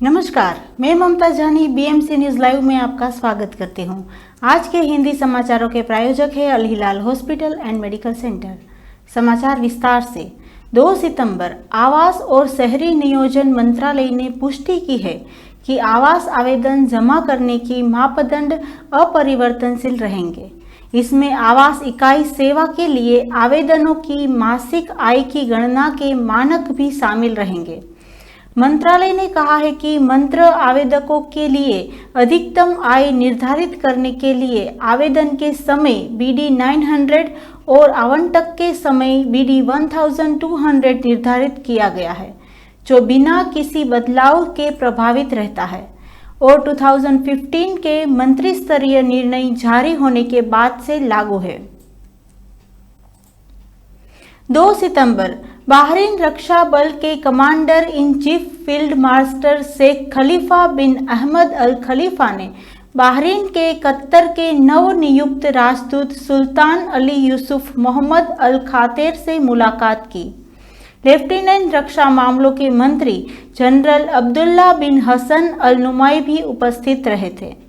नमस्कार, मैं ममता जानी बीएमसी न्यूज़ लाइव में आपका स्वागत करती हूं। आज के हिंदी समाचारों के प्रायोजक है अल हिलाल हॉस्पिटल एंड मेडिकल सेंटर। समाचार विस्तार से। 2 सितंबर आवास और शहरी नियोजन मंत्रालय ने पुष्टि की है कि आवास आवेदन जमा करने की मापदंड अपरिवर्तनशील रहेंगे। इसमें आवास इकाई सेवा के लिए आवेदनों की मासिक आय की गणना के मानक भी शामिल रहेंगे। मंत्रालय ने कहा है कि मंत्र आवेदकों के लिए अधिकतम आय निर्धारित करने के लिए आवेदन के समय BD 900 और आवंटन के समय BD 1200 निर्धारित किया गया है, जो बिना किसी बदलाव के प्रभावित रहता है और 2015 के मंत्री स्तरीय निर्णय जारी होने के बाद से लागू है। 2 सितंबर बहरीन रक्षा बल के commander in chief field marshal Sheikh Khalifa bin Ahmed Al Khalifa ने बहरीन के कतर के नवनियुक्त राजदूत सुल्तान अली यूसुफ मोहम्मद अल खातेर से मुलाकात की। लेफ्टिनेंट रक्षा मामलों के मंत्री जनरल अब्दुल्ला बिन हसन अल नुमाई भी उपस्थित रहे थे।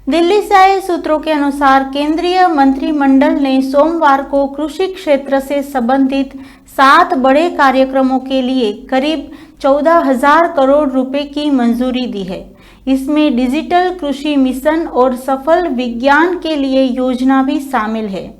दिल्ली से आए सूत्रों के अनुसार केंद्रीय मंत्रिमंडल ने सोमवार को कृषि क्षेत्र से संबंधित 7 बड़े कार्यक्रमों के लिए करीब 14,000 करोड़ रुपए की मंजूरी दी है। इसमें डिजिटल कृषि मिशन और सफल विज्ञान के लिए योजना भी शामिल है।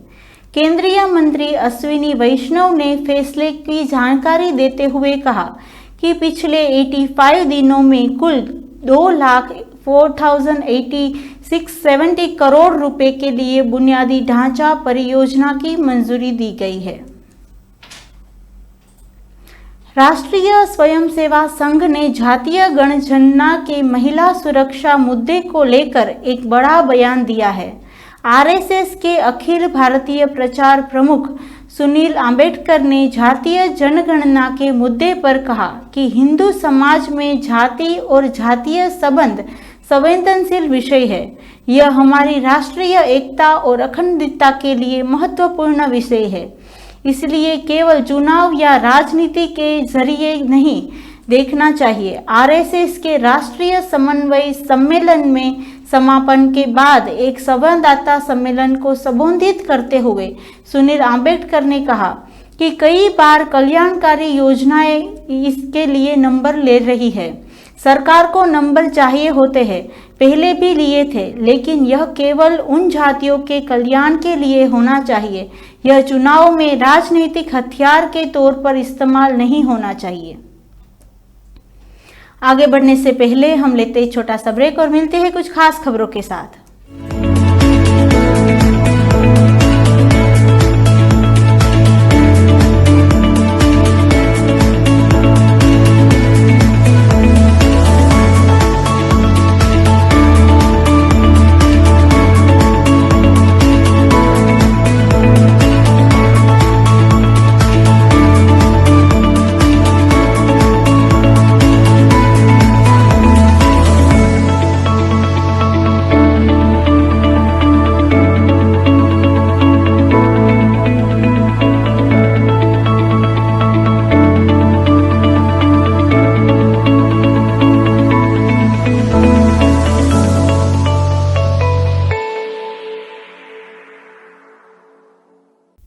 केंद्रीय मंत्री अश्विनी वैष्णव ने फैसले की जानकारी देते हुए कहा कि पिछले 85 दिनों में कुल 2,04,670 करोड़ रुपए के लिए बुनियादी ढांचा परियोजना की मंजूरी दी गई है। राष्ट्रीय स्वयंसेवा संघ ने जातीय जनगणना के महिला सुरक्षा मुद्दे को लेकर एक बड़ा बयान दिया है। आरएसएस के अखिल भारतीय प्रचार प्रमुख सुनील आंबेडकर ने जातीय जनगणना के मुद्दे पर कहा कि हिंदू समाज में जाति और जातीय संबंध संवेदनशील विषय है। यह हमारी राष्ट्रीय एकता और अखंडता के लिए महत्वपूर्ण विषय है, इसलिए केवल चुनाव या राजनीति के जरिए नहीं देखना चाहिए। आरएसएस के राष्ट्रीय समन्वय सम्मेलन में समापन के बाद एक संवाददाता सम्मेलन को संबोधित करते हुए सुनील आंबेडकर ने कहा कि कई बार कल्याणकारी योजनाएं इसके लिए नंबर ले रही है। सरकार को नंबर चाहिए होते हैं, पहले भी लिए थे, लेकिन यह केवल उन जातियों के कल्याण के लिए होना चाहिए। यह चुनाव में राजनीतिक हथियार के तौर पर इस्तेमाल नहीं होना चाहिए। आगे बढ़ने से पहले हम लेते हैं छोटा सा ब्रेक और मिलते हैं कुछ खास खबरों के साथ।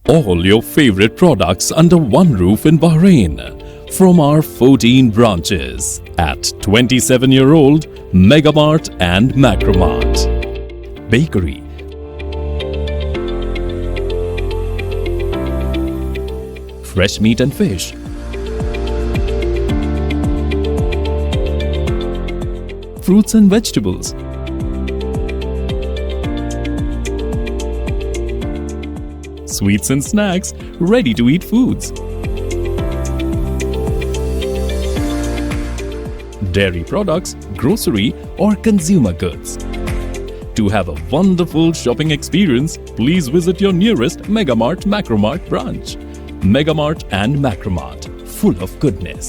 All your favorite products under one roof in Bahrain from our 14 branches at 27-year-old Megamart and Macromart. Bakery, fresh meat and fish, fruits and vegetables, sweets and snacks, ready-to-eat foods, dairy products, grocery or consumer goods. To have a wonderful shopping experience, please visit your nearest Megamart Macromart branch. Megamart and Macromart, full of goodness.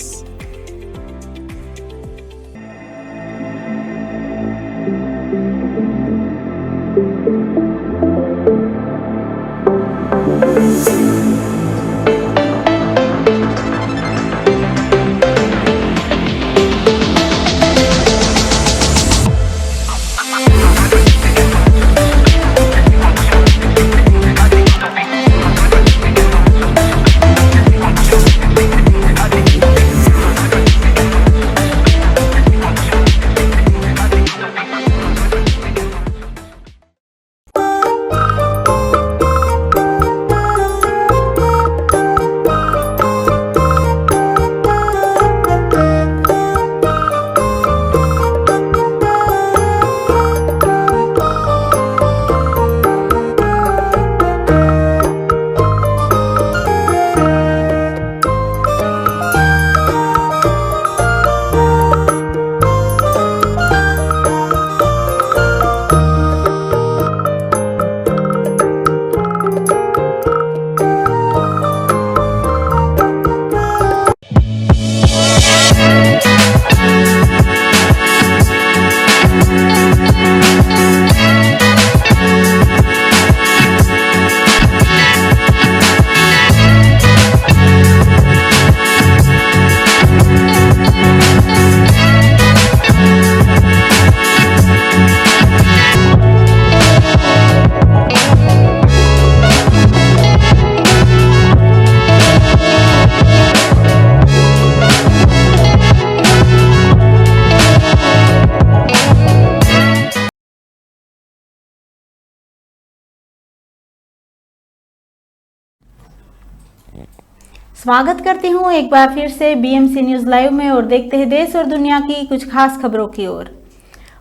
स्वागत करती हूँ एक बार फिर से BMC news live में और देखते हैं देश और दुनिया की कुछ खास खबरों की ओर।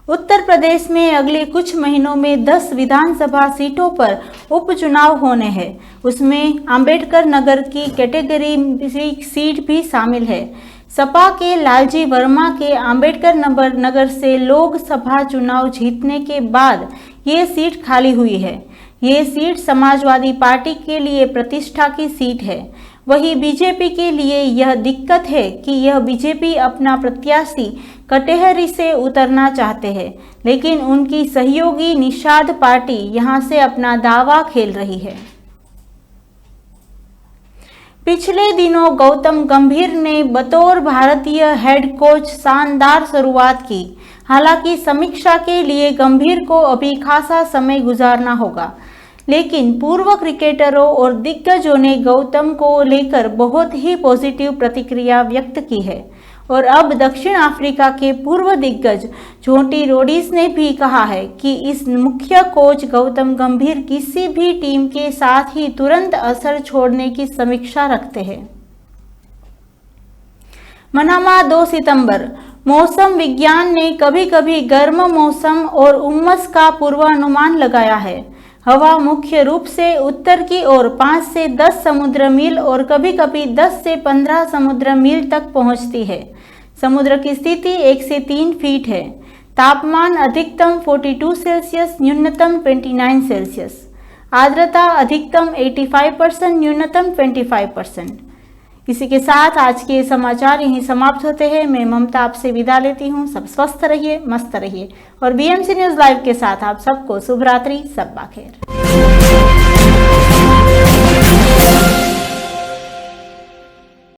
उत्तर प्रदेश में अगले कुछ महीनों में 10 विधानसभा सीटों पर उपचुनाव होने हैं। उसमें अंबेडकर नगर की कैटेगरी सीट भी शामिल है। सपा के लालजी वर्मा के अंबेडकर नगर से लोकसभा चुनाव जीतने के बाद ये सीट खाली हुई है। ये सीट समाजवादी पार्टी के लिए प्रतिष्ठा की सीट है। वहीं बीजेपी के लिए यह दिक्कत है कि यह बीजेपी अपना प्रत्याशी कटेहरी से उतरना चाहते हैं, लेकिन उनकी सहयोगी निषाद पार्टी यहां से अपना दावा खेल रही है। पिछले दिनों गौतम गंभीर ने बतौर भारतीय हेड कोच शानदार शुरुआत की। हालांकि समीक्षा के लिए गंभीर को अभी खासा समय गुजारना होगा, लेकिन पूर्व क्रिकेटरों और दिग्गजों ने गौतम को लेकर बहुत ही पॉजिटिव प्रतिक्रिया व्यक्त की है। और अब दक्षिण अफ्रीका के पूर्व दिग्गज जोंटी रोड्स ने भी कहा है कि इस मुख्य कोच गौतम गंभीर किसी भी टीम के साथ ही तुरंत असर छोड़ने की समीक्षा रखते हैं। मनामा 2 सितंबर। मौसम विज्ञान ने कभी कभी गर्म मौसम और उमस का पूर्वानुमान लगाया है। हवा मुख्य रूप से उत्तर की ओर 5 से 10 समुद्र मील और कभी कभी 10 से 15 समुद्र मील तक पहुंचती है। समुद्र की स्थिति 1 से 3 फीट है। तापमान अधिकतम 42 सेल्सियस, न्यूनतम 29 सेल्सियस। आर्द्रता अधिकतम 85%, न्यूनतम 25%। इसी के साथ आज के समाचार यहीं समाप्त होते हैं। मैं ममता आपसे विदा लेती हूँ। सब स्वस्थ रहिए, मस्त रहिए और बीएमसी न्यूज लाइव के साथ आप सबको शुभ रात्रि, सब बाखेर।